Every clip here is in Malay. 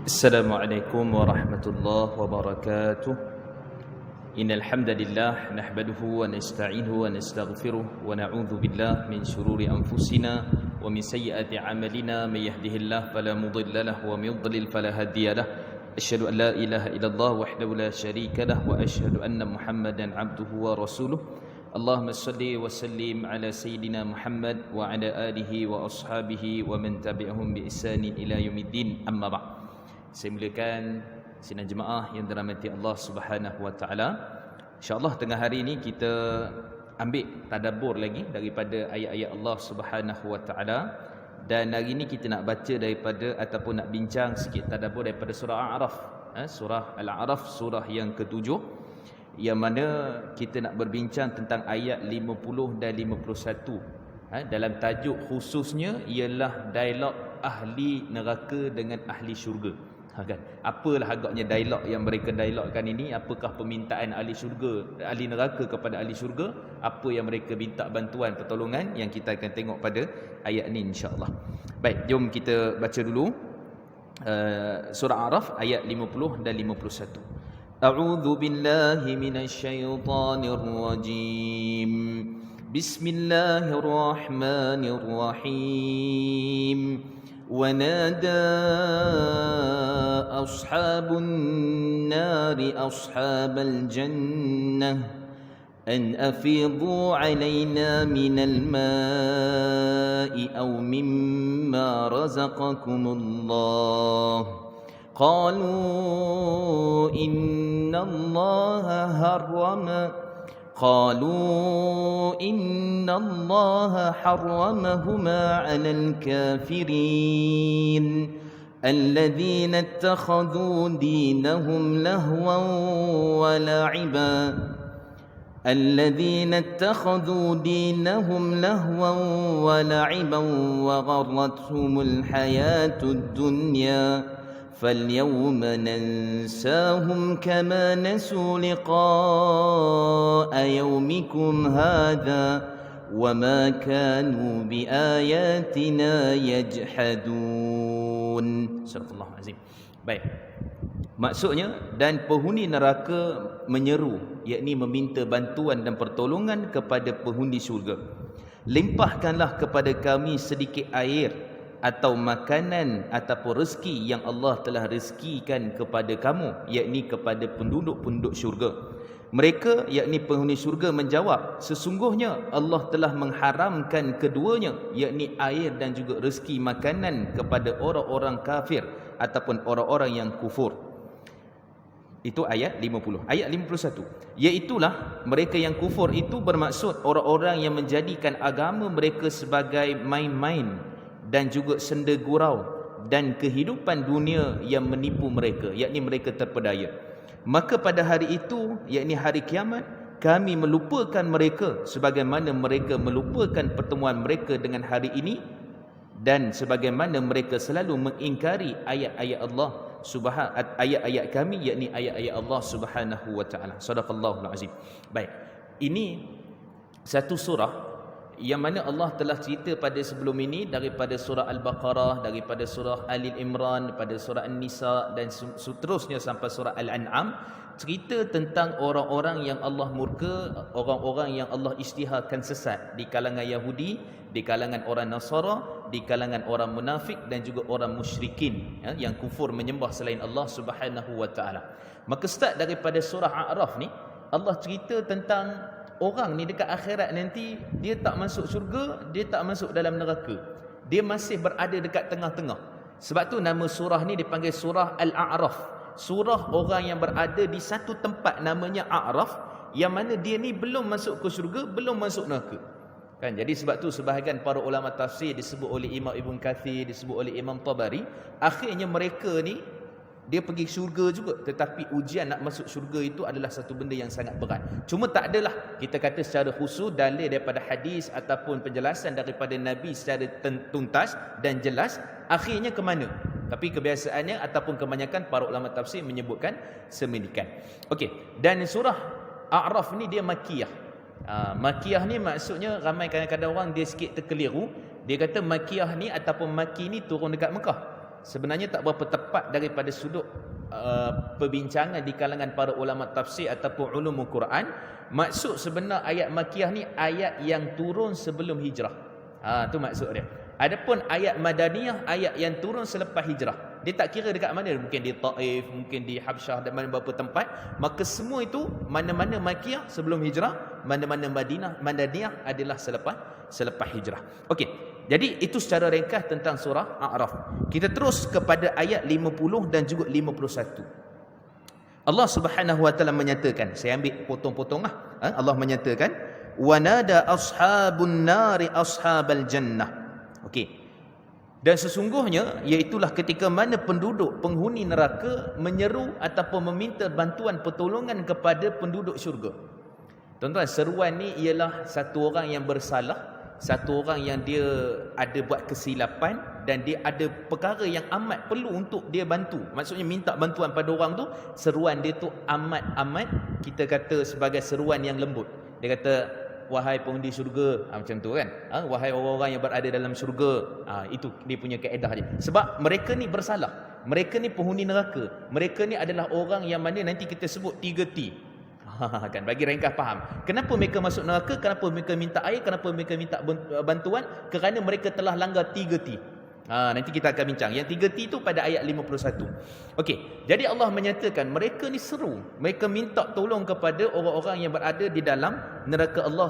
Assalamualaikum warahmatullahi wabarakatuh. Innal hamdalillah nahmaduhu wa nasta'inuhu wa nastaghfiruh wa na'udzu billahi min shururi anfusina wa min sayyiati a'malina may yahdihillahu fala mudilla lahu wa may yudlil fala hadiya lahu. Asyhadu an la ilaha illallah wahdahu la syarika lahu wa asyhadu anna Muhammadan 'abduhu wa rasuluh. Allahumma salli wa sallim ala sayyidina Muhammad wa ala alihi wa ashabihi wa man tabi'ahum bi ihsanin ila yaumiddin. Amma ba'd. Saya muliakan sidang jemaah yang dirahmati Allah Subhanahu wa taala. Insya-Allah tengah hari ini kita ambil tadabbur lagi daripada ayat-ayat Allah Subhanahu wa taala, dan hari ini kita nak baca daripada ataupun nak bincang sikit tadabbur daripada surah Al-A'raf. Surah Al-A'raf, surah yang ke-7, yang mana kita nak berbincang tentang ayat 50 dan 51. Dalam tajuk khususnya ialah dialog ahli neraka dengan ahli syurga. Kan? Apalah agaknya dialog yang mereka dialogkan ini? Apakah permintaan ahli syurga, ahli neraka kepada ahli syurga? Apa yang mereka minta bantuan, pertolongan? Yang kita akan tengok pada ayat ini insya-Allah. Baik, jom kita baca dulu surah Araf ayat 50 dan 51. A'udzu billahi minasyaitonir rajim. Bismillahirrahmanirrahim. ونادى أصحاب النار أصحاب الجنة أن أفيضوا علينا من الماء أو مما رزقكم الله قالوا إن الله حرمهما على الكافرين الذين اتخذوا دينهم لهوا ولعبا وغرتهم الحياة الدنيا فاليوم ننساهم كما نسوا لقاء يومكم هذا وما كانوا بآياتنا يجحدون. Subhanallah azim. Baik. Maksudnya, dan penghuni neraka menyeru, yakni meminta bantuan dan pertolongan kepada penghuni syurga. Limpahkanlah kepada kami sedikit air atau makanan ataupun rezeki yang Allah telah rezekikan kepada kamu, yakni kepada penduduk-penduduk syurga. Mereka, yakni penghuni syurga, menjawab, sesungguhnya Allah telah mengharamkan keduanya, yakni air dan juga rezeki makanan kepada orang-orang kafir ataupun orang-orang yang kufur. Itu ayat 50. Ayat 51, iaitulah mereka yang kufur itu bermaksud orang-orang yang menjadikan agama mereka sebagai main-main dan juga senda gurau dan kehidupan dunia yang menipu mereka, yakni mereka terpedaya. Maka pada hari itu, yakni hari kiamat, kami melupakan mereka sebagaimana mereka melupakan pertemuan mereka dengan hari ini, dan sebagaimana mereka selalu mengingkari ayat-ayat Allah ayat-ayat kami, yakni ayat-ayat Allah Subhanahu wa taala. Sadaqallahul azim. Baik, ini satu surah yang mana Allah telah cerita pada sebelum ini daripada surah Al-Baqarah, daripada surah Ali Imran, daripada surah An-Nisa dan seterusnya sampai surah Al-An'am, cerita tentang orang-orang yang Allah murka, orang-orang yang Allah isytiharkan sesat di kalangan Yahudi, di kalangan orang Nasara, di kalangan orang munafik dan juga orang musyrikin, yang kufur menyembah selain Allah Subhanahu wa taala. Maka start daripada surah A'raf ni, Allah cerita tentang orang ni dekat akhirat nanti, dia tak masuk syurga, dia tak masuk dalam neraka. Dia masih berada dekat tengah-tengah. Sebab tu nama surah ni dipanggil surah Al-A'raf. Surah orang yang berada di satu tempat namanya A'raf, yang mana dia ni belum masuk ke syurga, belum masuk neraka. Kan? Jadi sebab tu sebahagian para ulama tafsir, disebut oleh Imam Ibn Kathir, disebut oleh Imam Tabari, akhirnya mereka ni dia pergi syurga juga, tetapi ujian nak masuk syurga itu adalah satu benda yang sangat berat. Cuma tak adalah kita kata secara khusus dalil daripada hadis ataupun penjelasan daripada Nabi secara tuntas dan jelas akhirnya ke mana. Tapi kebiasaannya ataupun kebanyakan para ulama tafsir menyebutkan semedikan. Okey, dan surah A'raf ni dia makiyah. Makiyah ni maksudnya ramai kadang-kadang orang dia sikit terkeliru. Dia kata makiyah ni ataupun maki ni turun dekat Mekah. sebenarnya tak berapa tepat daripada sudut perbincangan di kalangan para ulama tafsir ataupun ulumul Quran. Maksud sebenar ayat Makkiyah ni ayat yang turun sebelum hijrah. Tu maksud dia. Adapun ayat Madaniyah, ayat yang turun selepas hijrah. Dia tak kira dekat mana, mungkin di Taif, mungkin di Habsyah dan beberapa tempat. Maka semua itu, mana-mana Makkiyah sebelum hijrah, mana-mana Madaniyah adalah selepas hijrah. Okey, jadi itu secara ringkas tentang surah A'raf. Kita terus kepada ayat 50 dan juga 51. Allah Subhanahu wa taala menyatakan, saya ambil potong-potong lah. Allah menyatakan, wa nada ashabun nari ashabal jannah. Okey. Dan sesungguhnya iaitulah ketika mana penduduk penghuni neraka menyeru ataupun meminta bantuan pertolongan kepada penduduk syurga. Tuan-tuan, seruan ni ialah satu orang yang bersalah, satu orang yang dia ada buat kesilapan dan dia ada perkara yang amat perlu untuk dia bantu. Maksudnya minta bantuan pada orang tu, seruan dia tu amat kita kata sebagai seruan yang lembut. Dia kata, wahai penghuni syurga, macam tu kan, wahai orang-orang yang berada dalam syurga. Itu dia punya kaedah dia. Sebab mereka ni bersalah, mereka ni penghuni neraka, mereka ni adalah orang yang mana nanti kita sebut 3T. Kan, bagi ringkas faham, kenapa mereka masuk neraka, kenapa mereka minta air, kenapa mereka minta bantuan, kerana mereka telah langgar 3T. Nanti kita akan bincang yang 3T itu pada ayat 51. Okey, jadi Allah menyatakan mereka ni seru, mereka minta tolong kepada orang-orang yang berada di dalam neraka Allah,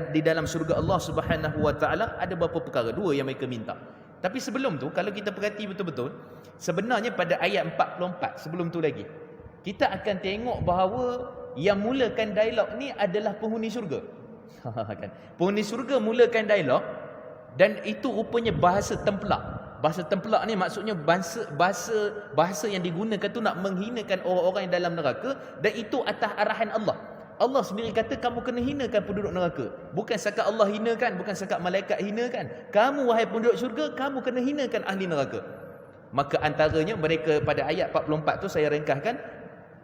di dalam syurga Allah Subhanahu wa taala. Ada beberapa perkara, dua yang mereka minta. Tapi sebelum tu, kalau kita perhati betul-betul, sebenarnya pada ayat 44 sebelum tu lagi, kita akan tengok bahawa yang mulakan dialog ni adalah penghuni syurga. Kan? Penghuni syurga mulakan dialog, dan itu rupanya bahasa templak. Bahasa templak ni maksudnya bahasa yang digunakan tu nak menghinakan orang-orang yang dalam neraka, dan itu atas arahan Allah. Allah sendiri kata kamu kena hinakan penduduk neraka. Bukan sekat Allah hinakan, bukan sekat malaikat hinakan. Kamu wahai penduduk syurga, kamu kena hinakan ahli neraka. Maka antaranya mereka pada ayat 44 tu saya ringkaskan,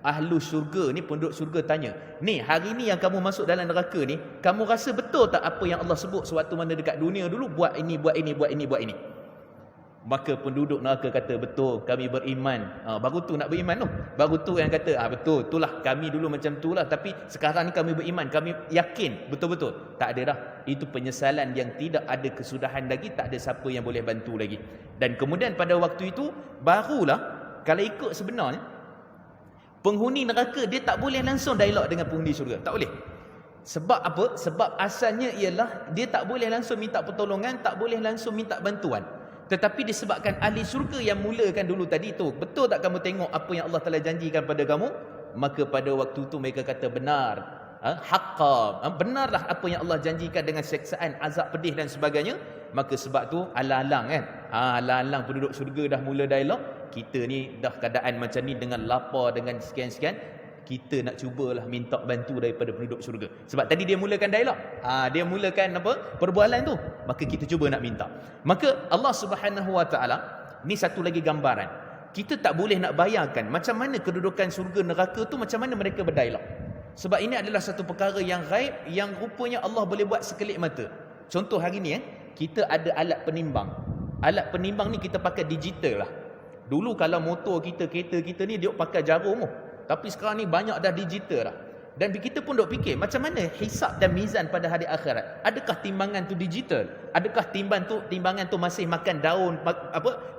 ahlu syurga ni, penduduk syurga tanya, ni hari ni yang kamu masuk dalam neraka ni, kamu rasa betul tak apa yang Allah sebut sewaktu mana dekat dunia dulu, buat ini, buat ini, buat ini, buat ini. Maka penduduk neraka kata, betul, kami beriman. Baru tu nak beriman tu. Baru tu yang kata, betul, itulah kami dulu macam tu lah, tapi sekarang ni kami beriman, kami yakin, betul-betul. Tak ada dah. Itu penyesalan yang tidak ada kesudahan lagi, tak ada siapa yang boleh bantu lagi. Dan kemudian pada waktu itu, barulah, kalau ikut sebenarnya, penghuni neraka dia tak boleh langsung dialog dengan penghuni syurga. Tak boleh. Sebab apa? Sebab asalnya ialah dia tak boleh langsung minta pertolongan, tak boleh langsung minta bantuan. Tetapi disebabkan ahli syurga yang mulakan dulu tadi tu, betul tak kamu tengok apa yang Allah telah janjikan pada kamu? Maka pada waktu tu mereka kata benar. Haqqa. Benarlah apa yang Allah janjikan dengan seksaan, azab pedih dan sebagainya. Maka sebab tu alang-alang kan. Alang-alang penduduk syurga dah mula dialog. Kita ni dah keadaan macam ni dengan lapar, dengan sekian-sekian, kita nak cubalah minta bantu daripada penduduk syurga. Sebab tadi dia mulakan dialog. Dia mulakan apa? Perbualan tu. Maka kita cuba nak minta. Maka Allah Subhanahu wa taala, ni satu lagi gambaran. Kita tak boleh nak bayangkan macam mana kedudukan syurga neraka tu, macam mana mereka berdialog. Sebab ini adalah satu perkara yang gaib, yang rupanya Allah boleh buat sekelip mata. Contoh hari ni kita ada alat penimbang. Alat penimbang ni kita pakai digital lah. Dulu kalau motor kita, kereta kita ni dia pakai jarum tu. Tapi sekarang ni banyak dah digital dah. Dan kita pun duk fikir macam mana hisab dan mizan pada hari akhirat. Adakah timbangan tu digital? Adakah timbangan tu masih makan daun,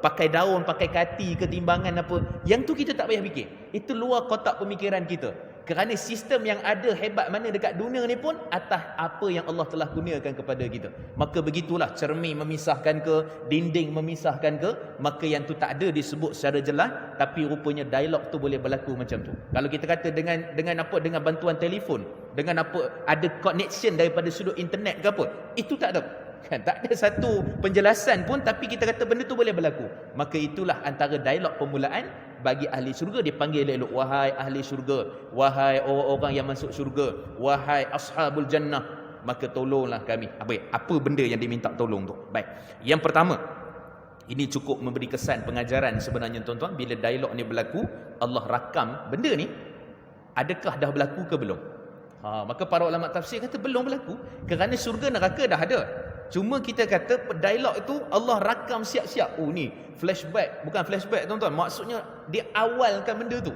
pakai daun, pakai kati ke timbangan apa? Yang tu kita tak payah fikir. Itu luar kotak pemikiran kita. Kerana sistem yang ada hebat mana dekat dunia ni pun atas apa yang Allah telah kurniakan kepada kita. Maka begitulah, cermin memisahkan ke, dinding memisahkan ke, maka yang tu tak ada disebut secara jelas, tapi rupanya dialog tu boleh berlaku macam tu. Kalau kita kata dengan bantuan telefon, dengan apa, ada connection daripada sudut internet ke apa, itu tak ada. Kan, tak ada satu penjelasan pun, tapi kita kata benda tu boleh berlaku. Maka itulah antara dialog permulaan bagi ahli syurga. Dia panggil elok, wahai ahli syurga, wahai orang-orang yang masuk syurga, wahai ashabul jannah, maka tolonglah kami. Apa benda yang diminta tolong tu? Baik, yang pertama, ini cukup memberi kesan pengajaran sebenarnya tuan-tuan. Bila dialog ni berlaku, Allah rakam benda ni, adakah dah berlaku ke belum? Maka para ulama tafsir kata belum berlaku, kerana syurga neraka dah ada. Cuma kita kata dialog itu Allah rakam siap-siap. Oh ni flashback, bukan flashback tuan-tuan. Maksudnya dia awalkan benda tu.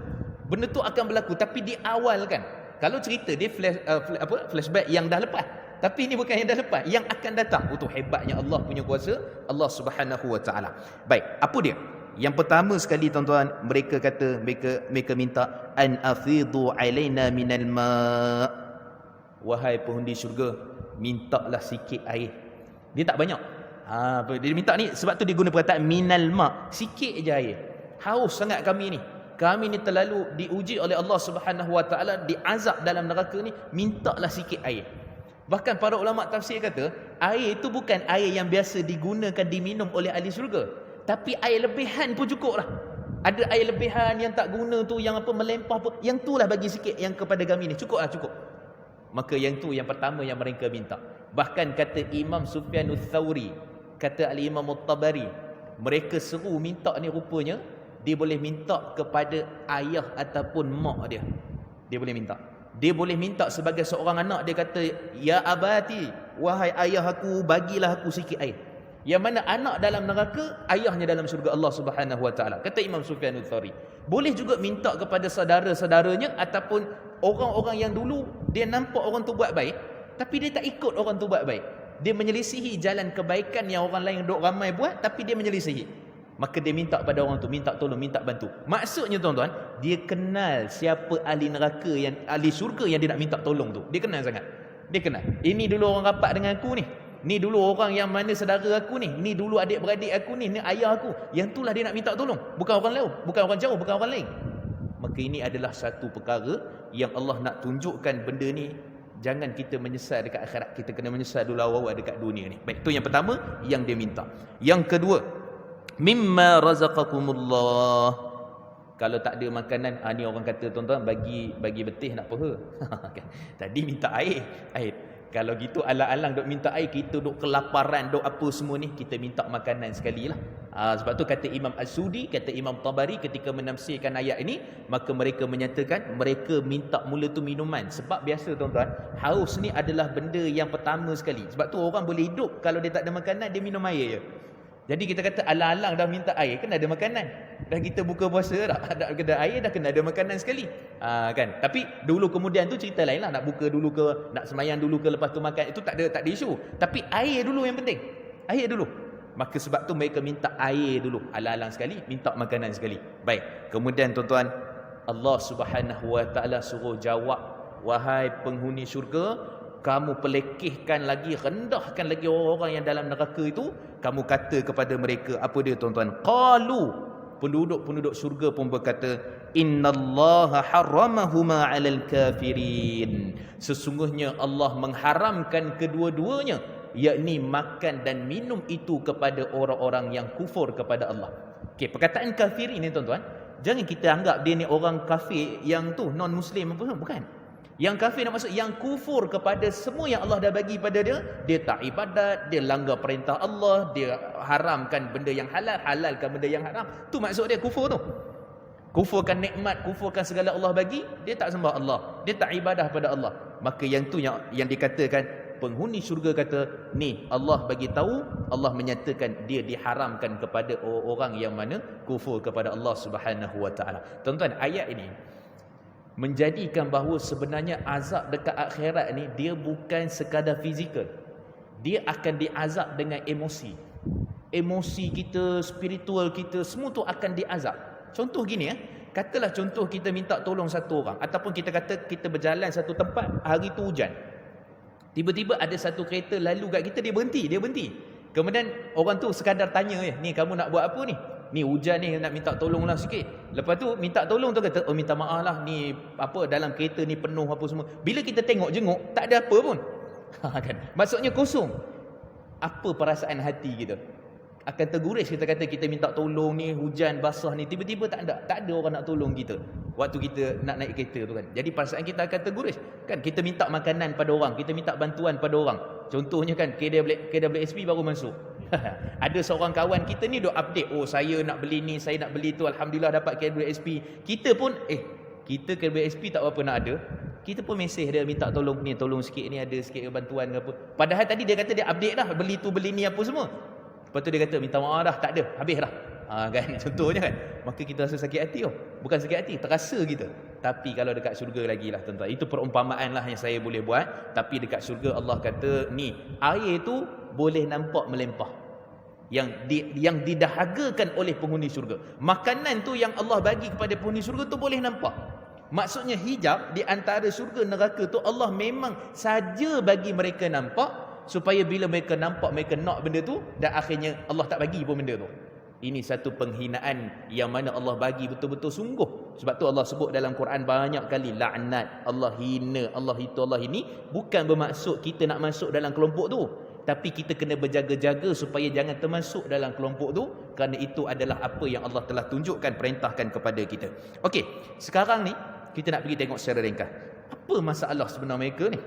Benda tu akan berlaku tapi diawalkan. Kalau cerita dia flashback yang dah lepas. Tapi ini bukan yang dah lepas, yang akan datang. Itu hebatnya Allah punya kuasa, Allah Subhanahu wa taala. Baik, apa dia? Yang pertama sekali tuan-tuan, mereka kata mereka minta an afidu alaina minal ma'. Wahai penghuni syurga, mintalah sikit air. Dia tak banyak. Dia minta ni sebab tu dia guna perkataan minal ma', sikit je air. Haus sangat kami ni. Kami ni terlalu diuji oleh Allah Subhanahu wa taala, diazab dalam neraka ni, mintalah sikit air. Bahkan para ulama tafsir kata, air itu bukan air yang biasa digunakan diminum oleh ahli syurga, tapi air lebihan pun cukup lah. Ada air lebihan yang tak guna tu, yang apa melempah pun, yang tu lah bagi sikit yang kepada kami ni, cukup lah, cukup. Maka yang tu yang pertama yang mereka minta. Bahkan kata Imam Sufyan Ats-Tsauri, kata Al-Imam At-Tabari, mereka seru minta ni rupanya dia boleh minta kepada ayah ataupun mak dia. Dia boleh minta. Dia boleh minta sebagai seorang anak, dia kata, ya abati, wahai ayah aku, bagilah aku sikit air. Yang mana anak dalam neraka, ayahnya dalam syurga Allah Subhanahu wa taala. Kata Imam Sufyan Ats-Tsauri. Boleh juga minta kepada saudara-saudaranya ataupun orang-orang yang dulu dia nampak orang tu buat baik, tapi dia tak ikut orang tu buat baik. Dia menyelisihi jalan kebaikan yang orang lain duk ramai buat, tapi dia menyelisihi. Maka dia minta pada orang tu, minta tolong, minta bantu. Maksudnya tuan-tuan, dia kenal siapa ahli neraka, yang ahli syurga yang dia nak minta tolong tu. Dia kenal sangat. Dia kenal. Ini dulu orang rapat dengan aku ni. Ni dulu orang yang mana saudara aku ni. Ni dulu adik-beradik aku ni. Ni ayah aku. Yang itulah dia nak minta tolong. Bukan orang lain, bukan orang jauh, bukan orang lain. Maka ini adalah satu perkara yang Allah nak tunjukkan benda ni. Jangan kita menyesal dekat akhirat. Kita kena menyesal dulu awal dekat dunia ni. Baik, itu yang pertama yang dia minta. Yang kedua, mimma razaqakumullah. Kalau tak ada makanan, ni orang kata tuan-tuan, bagi betih nak apa? Tadi minta air. Kalau gitu alang-alang duk minta air, kita duk kelaparan, duk apa semua ni, kita minta makanan sekali lah. Sebab tu kata Imam As-Sudi, kata Imam Tabari ketika menafsirkan ayat ini, maka mereka menyatakan mereka minta mula tu minuman. Sebab biasa tuan-tuan, haus ni adalah benda yang pertama sekali. Sebab tu orang boleh hidup kalau dia tak ada makanan, dia minum air je. Jadi kita kata alang-alang dah minta air, kena ada makanan. Dah kita buka puasa dah kena air, dah kena ada makanan sekali. Kan? Tapi dulu kemudian tu cerita lain lah, nak buka dulu ke, nak sembahyang dulu ke, lepas tu makan, itu tak ada isu. Tapi air dulu yang penting. Air dulu. Maka sebab tu mereka minta air dulu. Alang-alang sekali, minta makanan sekali. Baik. Kemudian tuan-tuan, Allah Subhanahu wa taala suruh jawab, wahai penghuni syurga, kamu pelekehkan lagi, rendahkan lagi orang-orang yang dalam neraka itu. Kamu kata kepada mereka, apa dia tuan-tuan? Qalu, penduduk-penduduk syurga pun berkata, innallaha harramahuma 'alal kafirin. Sesungguhnya Allah mengharamkan kedua-duanya, yakni makan dan minum itu kepada orang-orang yang kufur kepada Allah. Okey, perkataan kafir ini tuan-tuan, jangan kita anggap dia ni orang kafir yang tu non-muslim apa semua, bukan. Yang kafir nak maksud yang kufur kepada semua yang Allah dah bagi pada dia. Dia tak ibadat, dia langgar perintah Allah, dia haramkan benda yang halal, halalkan benda yang haram. Tu maksud dia kufur tu. Kufurkan nikmat, kufurkan segala Allah bagi, dia tak sembah Allah, dia tak ibadah pada Allah. Maka yang tu yang dikatakan penghuni syurga kata, ni Allah bagi tahu, Allah menyatakan dia diharamkan kepada orang yang mana kufur kepada Allah Subhanahu wa taala. Tuan-tuan, ayat ini menjadikan bahawa sebenarnya azab dekat akhirat ni dia bukan sekadar fizikal. Dia akan diazab dengan emosi. Emosi kita, spiritual kita, semua tu akan diazab. Contoh gini katalah contoh kita minta tolong satu orang, ataupun kita kata kita berjalan satu tempat, hari tu hujan. Tiba-tiba ada satu kereta lalu kat kita, dia berhenti. Kemudian orang tu sekadar tanya, ni kamu nak buat apa ni? Ni hujan ni, nak minta tolonglah sikit. Lepas tu minta tolong tu kata, minta maaf lah, ni apa dalam kereta ni penuh apa semua. Bila kita tengok-jenguk, tak ada apa pun. Kan? Maksudnya kosong. Apa perasaan hati kita? Akan terguris kita kata kita minta tolong ni, hujan basah ni, tiba-tiba tak ada orang nak tolong kita waktu kita nak naik kereta tu kan. Jadi perasaan kita akan terguris kan. Kita minta makanan pada orang, kita minta bantuan pada orang. Contohnya kan KWSP baru masuk. Ada seorang kawan kita ni duk update, saya nak beli ni, saya nak beli tu, alhamdulillah dapat KWSP. Kita pun kita KWSP tak apa nak ada. kita pun mesej dia minta tolong ni, tolong sikit ni, ada sikit bantuan ke apa. Padahal tadi dia kata dia update dah, beli tu beli ni apa semua. Lepas tu dia kata minta maaf dah, tak ada, habis dah. Kan contohnya kan. Maka kita rasa sakit hati tau. Bukan sakit hati, terasa kita. Tapi kalau dekat syurga lagi lah tuan-tuan. Itu perumpamaan lah yang saya boleh buat. Tapi dekat syurga Allah kata ni, air tu boleh nampak melempah. Yang didahagakan oleh penghuni syurga. Makanan tu yang Allah bagi kepada penghuni syurga tu boleh nampak. Maksudnya hijab di antara syurga neraka tu Allah memang saja bagi mereka nampak, supaya bila mereka nampak mereka nak benda tu, dan akhirnya Allah tak bagi pun benda tu. Ini satu penghinaan yang mana Allah bagi betul-betul sungguh. Sebab tu Allah sebut dalam Quran banyak kali laknat, Allah hina, Allah itu, Allah ini. Bukan bermaksud kita nak masuk dalam kelompok tu, tapi kita kena berjaga-jaga supaya jangan termasuk dalam kelompok tu, kerana itu adalah apa yang Allah telah tunjukkan, perintahkan kepada kita. Okey, sekarang ni kita nak pergi tengok secara ringkas. Apa masalah sebenar mereka ni?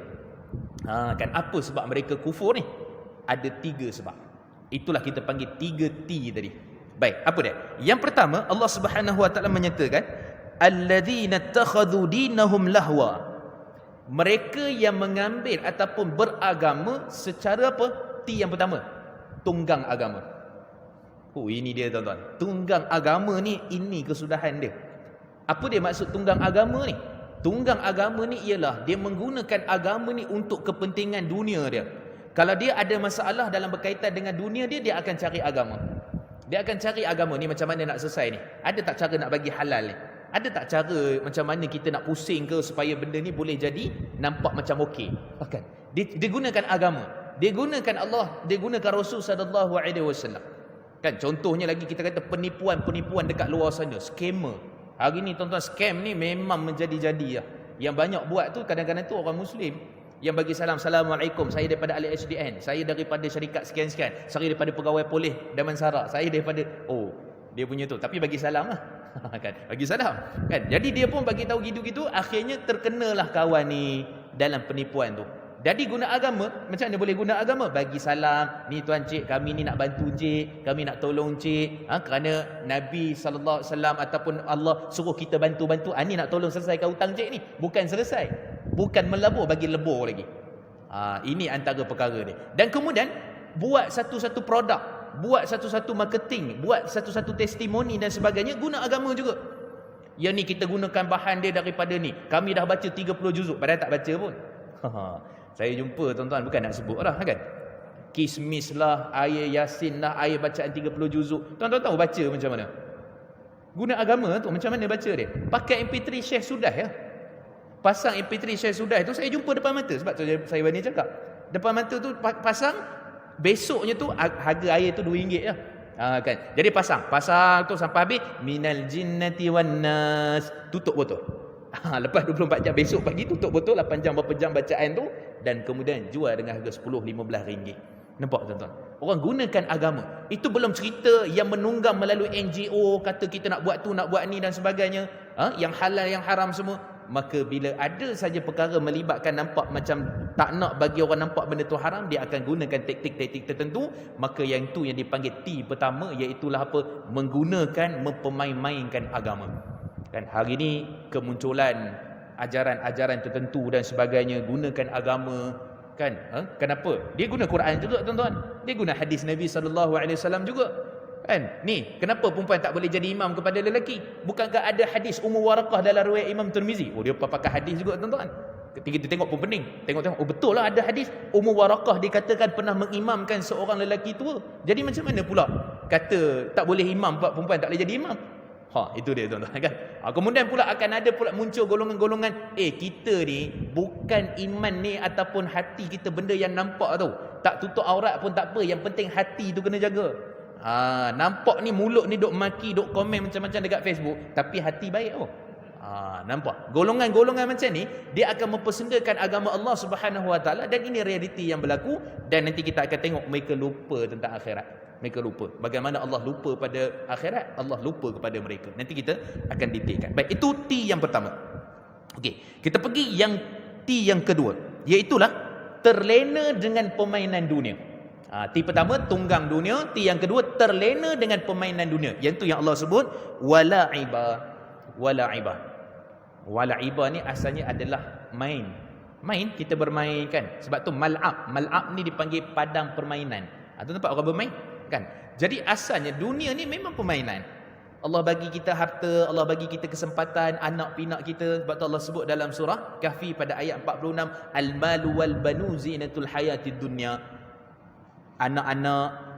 Kan apa sebab mereka kufur ni? Ada 3 sebab. Itulah kita panggil 3T tadi. Baik, apa dia? Yang pertama, Allah Subhanahu Wa Taala menyatakan alladzina takhadhu dinahum lahwa. Mereka yang mengambil ataupun beragama secara apa? T yang pertama, tunggang agama. Ini dia tuan-tuan. Tunggang agama ni, ini kesudahan dia. Apa dia maksud tunggang agama ni? Tunggang agama ni ialah dia menggunakan agama ni untuk kepentingan dunia dia. Kalau dia ada masalah dalam berkaitan dengan dunia dia, dia akan cari agama. Dia akan cari agama ni macam mana nak selesai ni. Ada tak cara nak bagi halal ni? Ada tak cara macam mana kita nak pusing ke supaya benda ni boleh jadi nampak macam okey? Bahkan dia gunakan agama, dia gunakan Allah, dia gunakan Rasul sallallahu alaihi wasallam. Kan contohnya lagi kita kata penipuan dekat luar sana, scammer. Hari ni tuan-tuan, scam ni memang menjadi-jadi lah. Yang banyak buat tu kadang-kadang tu orang Muslim yang bagi salam, Assalamualaikum, saya daripada ahli SDN, saya daripada syarikat sekian-sekian, saya daripada pegawai polis Damansara, saya daripada, dia punya tu, tapi bagi salam lah. Kan, bagi salam kan. Jadi dia pun bagi tahu gitu-gitu, akhirnya terkenalah kawan ni dalam penipuan tu. Jadi guna agama, macam mana boleh guna agama? Bagi salam, ni tuan cik, kami ni nak bantu cik, kami nak tolong cik, kerana Nabi sallallahu alaihi wasallam ataupun Allah suruh kita bantu-bantu. Ni nak tolong selesaikan hutang cik ni, bukan selesai, bukan melabur, bagi lebur lagi. Ini antara perkara dia. Dan kemudian buat satu-satu produk, buat satu-satu marketing, buat satu-satu testimoni dan sebagainya, guna agama juga. Yang ni kita gunakan bahan dia daripada ni, kami dah baca 30 juzuk, padahal tak baca pun. Saya jumpa tuan-tuan, bukan nak sebut lah kan, kismis lah, ayat Yasin lah, ayat bacaan 30 juzuk. Tuan-tuan tahu baca macam mana? Guna agama tu macam mana baca dia? Pakai MP3 share sudah ya. Pasang MP3 share sudah tu, saya jumpa depan mata. Sebab tu saya berani cakap, depan mata tu pasang, besoknya tu harga air tu RM2 ya. Kan. Jadi pasang tu sampai habis, minal jinnati wan nas, tutup botol. Lepas 24 jam, besok pagi tutup botol, 8 jam berapa jam bacaan tu, dan kemudian jual dengan harga RM10-15. Nampak tuan-tuan? Orang gunakan agama. Itu belum cerita yang menunggang melalui NGO, kata kita nak buat tu, nak buat ni dan sebagainya, yang halal yang haram semua. Maka bila ada saja perkara melibatkan nampak macam tak nak bagi orang nampak benda tu haram, dia akan gunakan taktik-taktik tertentu. Maka yang itu yang dipanggil T pertama, iaitulah apa? Menggunakan, mempermain-mainkan agama. Kan hari ni kemunculan ajaran-ajaran tertentu dan sebagainya, gunakan agama kan. Kenapa? Dia guna Quran juga tuan-tuan. Dia guna hadis Nabi sallallahu alaihi wasallam juga. Kan? Ni, kenapa perempuan tak boleh jadi imam kepada lelaki? Bukankah ada hadis Ummu Waraqah dalam riwayat Imam Tirmizi? Dia pakai hadis juga tuan-tuan. Kita tengok pun pening. Tengok. Betul lah ada hadis Ummu Waraqah dikatakan pernah mengimamkan seorang lelaki tua. Jadi macam mana pula kata tak boleh imam, perempuan tak boleh jadi imam? Itu dia tuan-tuan kan. Kemudian pula akan ada pula muncul golongan-golongan, kita ni bukan iman ni ataupun hati kita benda yang nampak tu. Tak tutup aurat pun tak apa, yang penting hati tu kena jaga. Nampak ni mulut ni duk maki, duk komen macam-macam dekat Facebook, tapi hati baik tu. Nampak? Golongan-golongan macam ni, dia akan mempersendakan agama Allah Subhanahu Wa Taala, dan ini realiti yang berlaku. Dan nanti kita akan tengok mereka lupa tentang akhirat. Mereka lupa. Bagaimana Allah lupa pada akhirat, Allah lupa kepada mereka. Nanti kita akan detailkan. Baik, itu T yang pertama. Okey, kita pergi yang T yang kedua, iaitulah terlena dengan permainan dunia. T pertama tunggang dunia, T yang kedua terlena dengan permainan dunia. Yang tu yang Allah sebut wala'iba. Wala'iba ni asalnya adalah Main, kita bermain kan. Sebab tu mal'ab ni dipanggil padang permainan. Tu tempat orang bermain kan. Jadi asalnya dunia ni memang permainan. Allah bagi kita harta, Allah bagi kita kesempatan, anak pinak kita. Sebab tu Allah sebut dalam surah Kahfi pada ayat 46, al-malu wal banu zinatul hayatid dunya. Anak-anak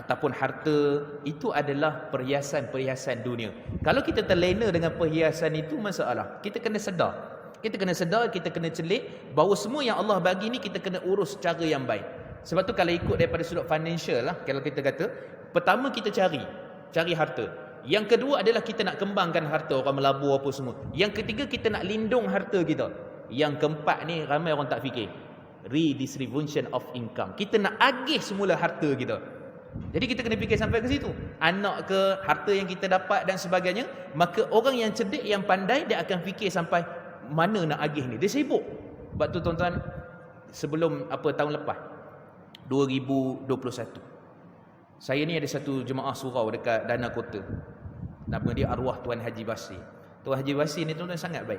ataupun harta itu adalah perhiasan-perhiasan dunia. Kalau kita terlena dengan perhiasan itu, masalah. Kita kena sedar, kita kena celik bahawa semua yang Allah bagi ni kita kena urus cara yang baik. Sebab tu kalau ikut daripada sudut financial lah, kalau kita kata, pertama kita cari harta. Yang kedua adalah kita nak kembangkan harta, orang melabur apa semua. Yang ketiga kita nak lindung harta kita. Yang keempat ni ramai orang tak fikir, redistribution of income. Kita nak agih semula harta kita. Jadi kita kena fikir sampai ke situ. Anak ke, harta yang kita dapat dan sebagainya. Maka orang yang cerdik, yang pandai, dia akan fikir sampai mana nak agih ni. Dia sibuk. Sebab tu tuan-tuan, sebelum tahun lepas 2021, saya ni ada satu jemaah surau dekat Dana Kota. Nama dia Arwah Tuan Haji Basri. Tuan Haji Basri ni tuan-tuan sangat baik.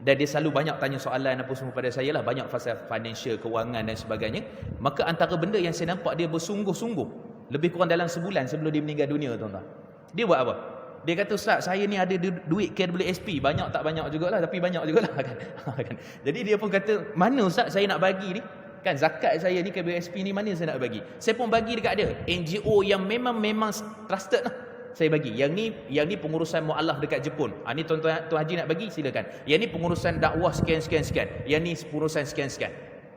Dan dia selalu banyak tanya soalan apa semua pada saya lah. Banyak pasal financial, kewangan dan sebagainya. Maka antara benda yang saya nampak dia bersungguh-sungguh, lebih kurang dalam sebulan sebelum dia meninggal dunia, tuan-tuan, dia buat apa? Dia kata, Ustaz, saya ni ada duit KWSP. Banyak tak banyak jugalah, tapi banyak jugalah kan. Jadi dia pun kata, mana Ustaz saya nak bagi ni? Kan zakat saya ni, KWSP ni, mana saya nak bagi? Saya pun bagi dekat dia. NGO yang memang trusted lah, saya bagi. Yang ni pengurusan mu'alaf dekat Jepun. Ni Tuan Haji nak bagi, silakan. Yang ni pengurusan dakwah sekian. Yang ni pengurusan sekian.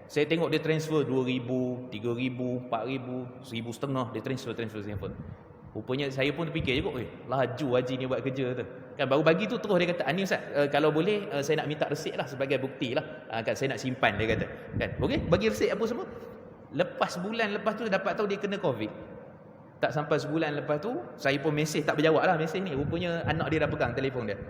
Saya tengok dia transfer 2,000, 3,000, 4,000, 1,500. Dia transfer. Rupanya saya pun terfikir juga, laju Haji ni buat kerja tu. Kan baru bagi tu terus dia kata, ni Ustaz, kalau boleh saya nak minta resit lah sebagai bukti lah. Kan saya nak simpan, dia kata. Kan, boleh bagi resit apa semua. Sebulan lepas tu dapat tahu dia kena COVID. Tak sampai sebulan lepas tu, saya pun mesej tak berjawab lah mesej ni. Rupanya anak dia dah pegang telefon dia.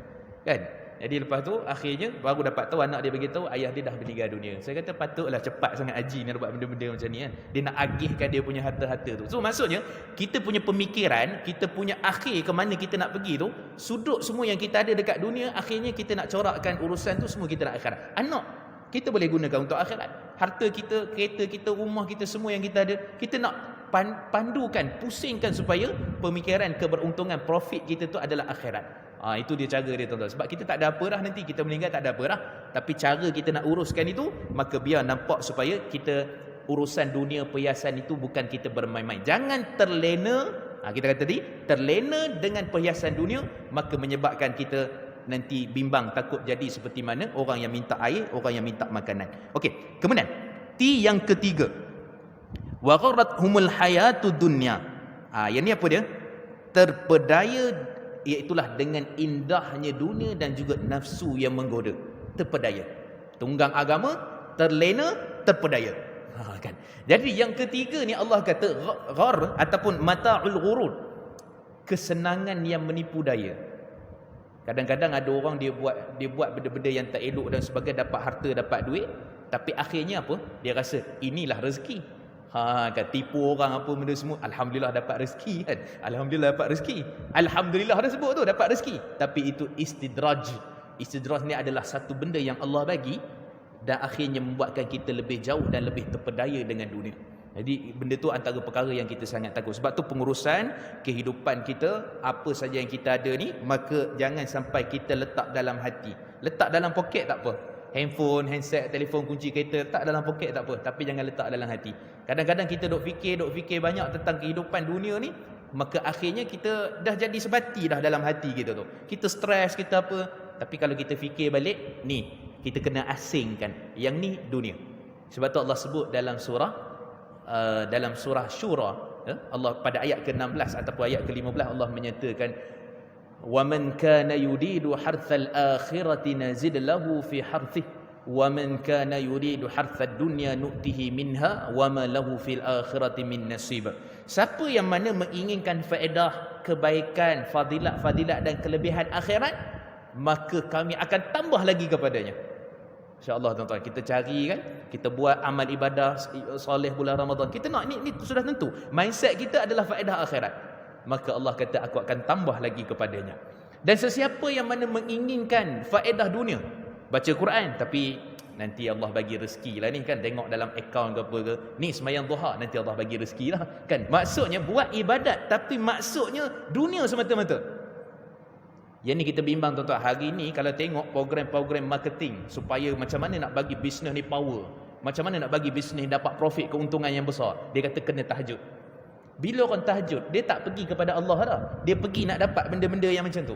Kan? Jadi lepas tu akhirnya baru dapat tahu, anak dia beritahu ayah dia dah meninggal dunia. Saya kata patutlah cepat sangat Haji ni buat benda-benda macam ni kan. Dia nak agihkan dia punya harta-harta tu. So maksudnya kita punya pemikiran, kita punya akhir ke mana kita nak pergi tu, sudut semua yang kita ada dekat dunia, akhirnya kita nak corakkan urusan tu semua kita nak akhirat. Anak kita boleh gunakan untuk akhirat. Harta kita, kereta kita, rumah kita, semua yang kita ada, kita nak pandukan, pusingkan supaya pemikiran keberuntungan, profit kita tu adalah akhirat. Itu dia cara dia, tuan-tuan. Sebab kita tak ada apa dah nanti, kita meninggal tak ada apa dah. Tapi cara kita nak uruskan itu, maka biar nampak supaya kita urusan dunia perhiasan itu bukan kita bermain-main. Jangan terlena, kita kata tadi, terlena dengan perhiasan dunia, maka menyebabkan kita nanti bimbang, takut jadi seperti mana orang yang minta air, orang yang minta makanan. Okey, kemudian T yang ketiga, wa gharrathumul hayatud dunya. Yang ni apa dia? Terpedaya, iaitulah dengan indahnya dunia dan juga nafsu yang menggoda. Terpedaya, tunggang agama, terlena, terpedaya. Kan? Jadi yang ketiga ni Allah kata ghar ataupun mata'ul ghurur, kesenangan yang menipu daya. Kadang-kadang ada orang dia buat benda-benda yang tak elok dan sebagainya, dapat harta, dapat duit, tapi akhirnya apa? Dia rasa inilah rezeki. Kan tipu orang apa benda semua, alhamdulillah dapat rezeki kan. Alhamdulillah dapat rezeki. Alhamdulillah dah sebut tu dapat rezeki. Tapi itu istidraj. Istidraj ni adalah satu benda yang Allah bagi dan akhirnya membuatkan kita lebih jauh dan lebih terpedaya dengan dunia. Jadi benda tu antara perkara yang kita sangat takut. Sebab tu pengurusan kehidupan kita, apa saja yang kita ada ni, maka jangan sampai kita letak dalam hati. Letak dalam poket tak apa. Handphone, handset, telefon, kunci kereta, letak dalam poket tak apa, tapi jangan letak dalam hati. Kadang-kadang kita duk fikir banyak tentang kehidupan dunia ni, maka akhirnya kita dah jadi sebati dah dalam hati kita tu. Kita stres, kita apa. Tapi kalau kita fikir balik, ni kita kena asingkan. Yang ni dunia. Sebab tu Allah sebut dalam surah Syura, Allah pada ayat ke-16 ataupun ayat ke-15 Allah menyatakan, وَمَنْ كَانَ يُرِيدُ حَرْثَ الْآخِرَةِ نَزِدْ لَهُ فِي حَرْثِهِ وَمَنْ كَانَ يُرِيدُ حَرْثَ الدُّنْيَا نُؤْتِهِ مِنْهَا وَمَا لَهُ فِي الْآخِرَةِ مِنْ نَصِيبٍ. Siapa yang mana menginginkan faedah, kebaikan, fadilat dan kelebihan akhirat, maka kami akan tambah lagi kepadanya. InsyaAllah tuan-tuan, kita cari kan, kita buat amal ibadah soleh bulan Ramadan, kita nak ni sudah tentu mindset kita adalah faedah akhirat, maka Allah kata aku akan tambah lagi kepadanya. Dan sesiapa yang mana menginginkan faedah dunia, baca Quran tapi nanti Allah bagi rezeki lah ni kan, tengok dalam akaun ke apa ke, ni semayang duha nanti Allah bagi rezeki lah kan. Maksudnya buat ibadat tapi maksudnya dunia semata-mata. Yang ni kita bimbang tuan-tuan, hari ni kalau tengok program-program marketing supaya macam mana nak bagi bisnes ni power, macam mana nak bagi bisnes dapat profit, keuntungan yang besar, dia kata kena tahajud. Bila orang tahajud, dia tak pergi kepada Allah dah, dia pergi nak dapat benda-benda yang macam tu.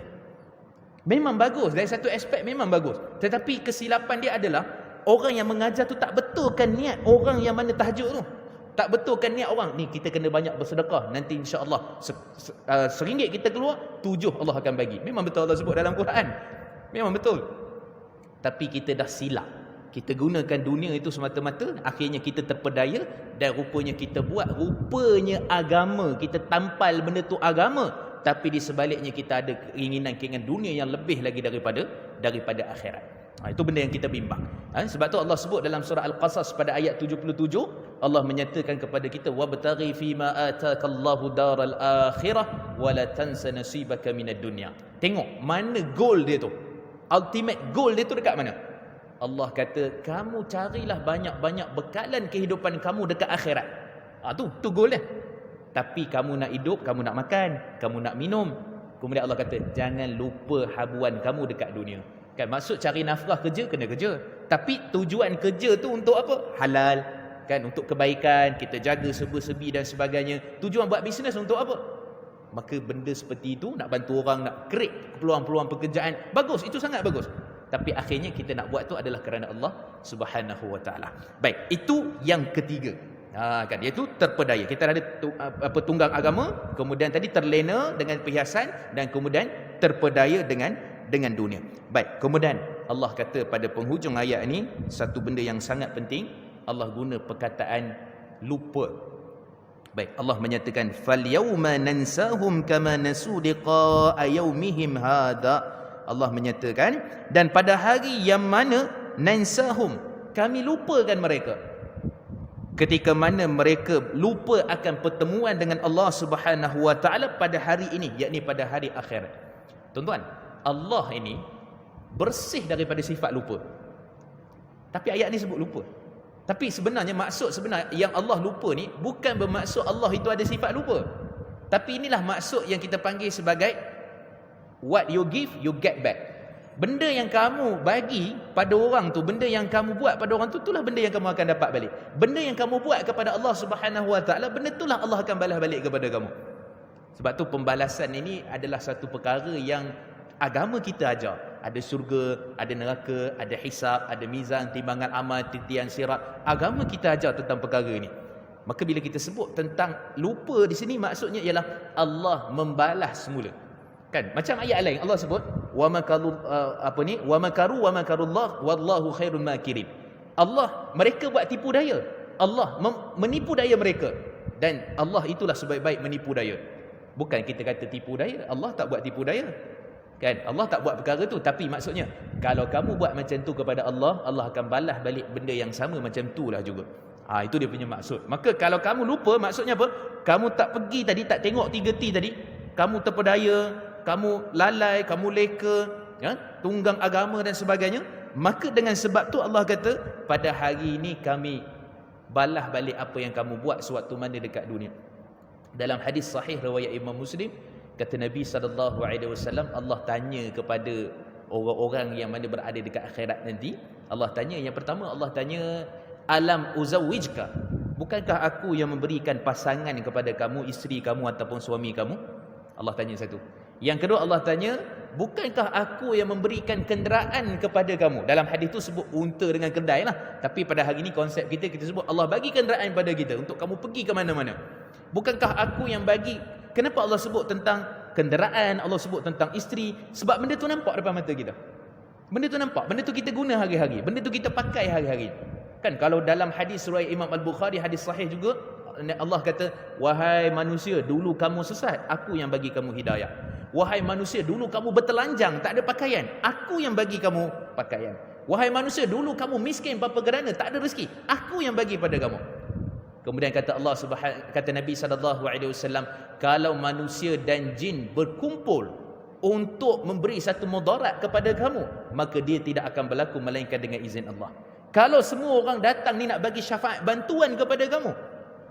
Memang bagus, dari satu aspek memang bagus. Tetapi kesilapan dia adalah orang yang mengajar tu tak betulkan niat orang yang mana tahajud tu. Tak betulkan niat orang, ni kita kena banyak bersedekah, nanti insya-Allah RM1 kita keluar, 7 Allah akan bagi. Memang betul Allah sebut dalam Quran. Memang betul. Tapi kita dah silap. Kita gunakan dunia itu semata-mata, akhirnya kita terpedaya dan rupanya kita buat rupanya agama, kita tampal benda tu agama. Tapi di sebaliknya kita ada keinginan dunia yang lebih lagi daripada akhirat. Itu benda yang kita bimbang. Sebab tu Allah sebut dalam surah Al-Qasas pada ayat 77, Allah menyatakan kepada kita, wabtaghi fima atakallahu daral akhirah wala tansa nasibaka minad dunya. Tengok mana goal dia tu. Ultimate goal dia tu dekat mana? Allah kata, kamu carilah banyak-banyak bekalan kehidupan kamu dekat akhirat. Tu goal dia. Tapi kamu nak hidup, kamu nak makan, kamu nak minum. Kemudian Allah kata, jangan lupa habuan kamu dekat dunia. Kan maksud cari nafkah kerja, kena kerja. Tapi tujuan kerja tu untuk apa? Halal. Kan untuk kebaikan, kita jaga serba-serbi dan sebagainya. Tujuan buat bisnes untuk apa? Maka benda seperti itu, nak bantu orang, nak create peluang-peluang pekerjaan, bagus, itu sangat bagus. Tapi akhirnya kita nak buat tu adalah kerana Allah Subhanahu Wa Taala. Baik, itu yang ketiga. Kan iaitu terpedaya. Kita ada tunggang agama, kemudian tadi terlena dengan perhiasan dan kemudian terpedaya dengan dunia. Baik, kemudian Allah kata pada penghujung ayat ini satu benda yang sangat penting, Allah guna perkataan lupa. Baik, Allah menyatakan fal yauma nansahum kama nasu liqa'a yaumihim hadha. Allah menyatakan dan pada hari yang mana nansahum, kami lupakan mereka. Ketika mana mereka lupa akan pertemuan dengan Allah Subhanahu Wa Taala pada hari ini, yakni pada hari akhirat. Tuan-tuan, Allah ini bersih daripada sifat lupa. Tapi ayat ni sebut lupa. Tapi sebenarnya maksud sebenar yang Allah lupa ni bukan bermaksud Allah itu ada sifat lupa. Tapi inilah maksud yang kita panggil sebagai what you give, you get back. Benda yang kamu bagi pada orang tu, benda yang kamu buat pada orang tu, itulah benda yang kamu akan dapat balik. Benda yang kamu buat kepada Allah Subhanahu Wa Taala, benda itulah Allah akan balas balik kepada kamu. Sebab tu pembalasan ini adalah satu perkara yang agama kita ajar. Ada syurga, ada neraka, ada hisab, ada mizan, timbangan amal, titian sirat. Agama kita ajar tentang perkara ini. Maka bila kita sebut tentang lupa di sini, maksudnya ialah Allah membalas semula. Kan macam ayat lain Allah sebut wa makaru wa makarullah wallahu khairul makirin. Allah, mereka buat tipu daya. Allah menipu daya mereka dan Allah itulah sebaik-baik menipu daya. Bukan kita kata tipu daya, Allah tak buat tipu daya. Kan Allah tak buat perkara tu, tapi maksudnya kalau kamu buat macam tu kepada Allah, Allah akan balas balik benda yang sama macam tu lah juga. Itu dia punya maksud. Maka kalau kamu lupa, maksudnya apa? Kamu tak pergi tadi, tak tengok 3T tadi, kamu terpedaya, kamu lalai, kamu leka, tunggang agama dan sebagainya, maka dengan sebab tu Allah kata pada hari ini kami balas balik apa yang kamu buat sewaktu mana dekat dunia. Dalam hadis sahih riwayat Imam Muslim, kata Nabi SAW, Allah tanya kepada orang-orang yang mana berada dekat akhirat nanti. Allah tanya, yang pertama Allah tanya, alam uzawwijka, bukankah aku yang memberikan pasangan kepada kamu, isteri kamu ataupun suami kamu? Allah tanya satu. Yang kedua Allah tanya, bukankah aku yang memberikan kenderaan kepada kamu? Dalam hadis tu sebut unta dengan kedai lah. Tapi pada hari ini konsep kita sebut Allah bagi kenderaan pada kita untuk kamu pergi ke mana-mana. Bukankah aku yang bagi? Kenapa Allah sebut tentang kenderaan, Allah sebut tentang isteri? Sebab benda tu nampak depan mata kita. Benda tu nampak, benda tu kita guna hari-hari, benda tu kita pakai hari-hari. Kan kalau dalam hadis riwayat Imam Al-Bukhari, hadis sahih juga, Allah kata, wahai manusia, dulu kamu sesat, aku yang bagi kamu hidayah. Wahai manusia, dulu kamu bertelanjang, tak ada pakaian, aku yang bagi kamu pakaian. Wahai manusia, dulu kamu miskin, bapa gerhana, tak ada rezeki, aku yang bagi pada kamu. Kemudian kata Allah kata Nabi SAW, kalau manusia dan jin berkumpul untuk memberi satu mudarat kepada kamu, maka dia tidak akan berlaku melainkan dengan izin Allah. Kalau semua orang datang ni nak bagi syafaat bantuan kepada kamu,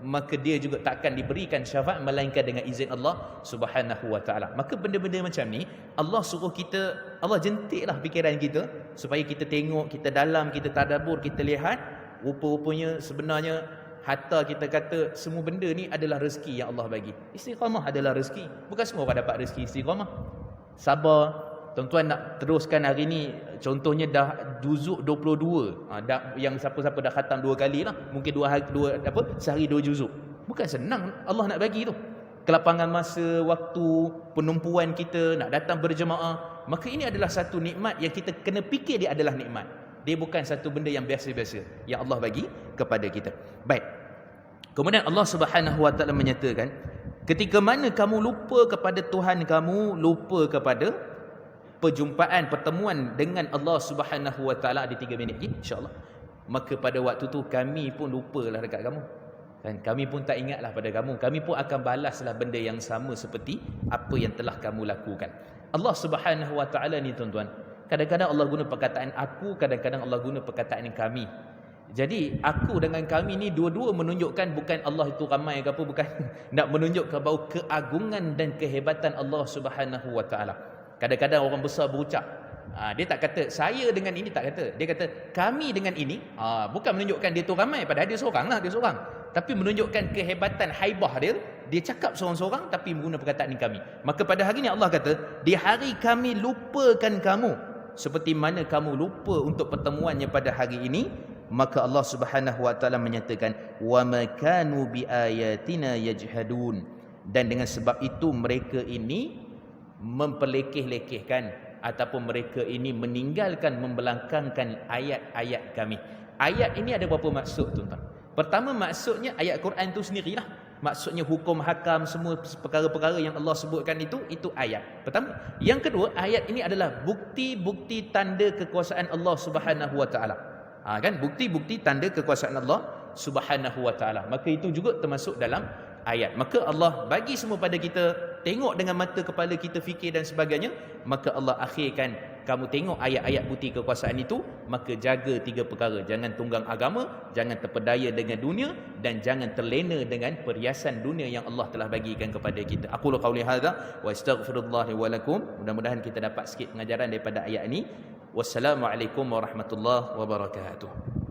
maka dia juga takkan diberikan syafaat melainkan dengan izin Allah Subhanahu wa taala. Maka benda-benda macam ni Allah suruh kita, Allah jentiklah fikiran kita supaya kita tengok, kita dalam, kita tadabbur, kita lihat rupa-rupanya sebenarnya hatta kita kata semua benda ni adalah rezeki yang Allah bagi. Istiqamah adalah rezeki. Bukan semua orang dapat rezeki istiqamah. Sabar. Tuan-tuan nak teruskan hari ni, contohnya dah juzuk 22. Yang siapa-siapa dah khatam 2 kali lah. Mungkin sehari 2 juzuk. Bukan senang Allah nak bagi tu. Kelapangan masa, waktu, penumpuan kita, nak datang berjemaah. Maka ini adalah satu nikmat yang kita kena fikir dia adalah nikmat. Dia bukan satu benda yang biasa-biasa yang Allah bagi kepada kita. Baik. Kemudian Allah Subhanahu wa taala menyatakan, ketika mana kamu lupa kepada Tuhan kamu, lupa kepada perjumpaan, pertemuan dengan Allah Subhanahu wa taala, ada 3 minit lagi insya-Allah. Maka pada waktu tu kami pun lupalah dekat kamu. Kan, kami pun tak ingatlah pada kamu. Kami pun akan balaslah benda yang sama seperti apa yang telah kamu lakukan. Allah Subhanahu wa taala ni tuan-tuan, kadang-kadang Allah guna perkataan aku, kadang-kadang Allah guna perkataan kami. Jadi aku dengan kami ni dua-dua menunjukkan bukan Allah itu ramai ke apa, bukan nak menunjukkan bahawa keagungan dan kehebatan Allah Subhanahu wa taala. Kadang-kadang orang besar berucap, dia tak kata saya dengan ini, tak kata. Dia kata kami dengan ini. Bukan menunjukkan dia tu ramai, padahal dia seorang lah, dia seorang. Tapi menunjukkan kehebatan haibah dia. Dia cakap seorang-seorang tapi menggunakan perkataan ini kami. Maka pada hari ini Allah kata, di hari kami lupakan kamu seperti mana kamu lupa untuk pertemuannya pada hari ini. Maka Allah Subhanahu wa taala menyatakan, wa ma kanu bi ayatina yajhadun. Dan dengan sebab itu mereka ini memperlekeh-lekehkan ataupun mereka ini meninggalkan, membelangkangkan ayat-ayat kami. Ayat ini ada berapa maksud tuan-tuan? Pertama, maksudnya ayat Quran itu sendirilah. Maksudnya hukum hakam, semua perkara-perkara yang Allah sebutkan itu ayat. Pertama. Yang kedua, ayat ini adalah bukti-bukti tanda kekuasaan Allah Subhanahu wa taala. Kan, bukti-bukti tanda kekuasaan Allah Subhanahu wa taala. Maka itu juga termasuk dalam ayat. Maka Allah bagi semua pada kita, tengok dengan mata kepala kita, fikir dan sebagainya. Maka Allah akhirkan kamu tengok ayat-ayat bukti kekuasaan itu, maka jaga 3 perkara. Jangan tunggang agama, jangan terpedaya dengan dunia, dan jangan terlena dengan perhiasan dunia yang Allah telah bagikan kepada kita. Aqulu qauli hadza wa astaghfirullah wa lakum. Mudah-mudahan kita dapat sikit pengajaran daripada ayat ini. Wassalamualaikum warahmatullahi wabarakatuh.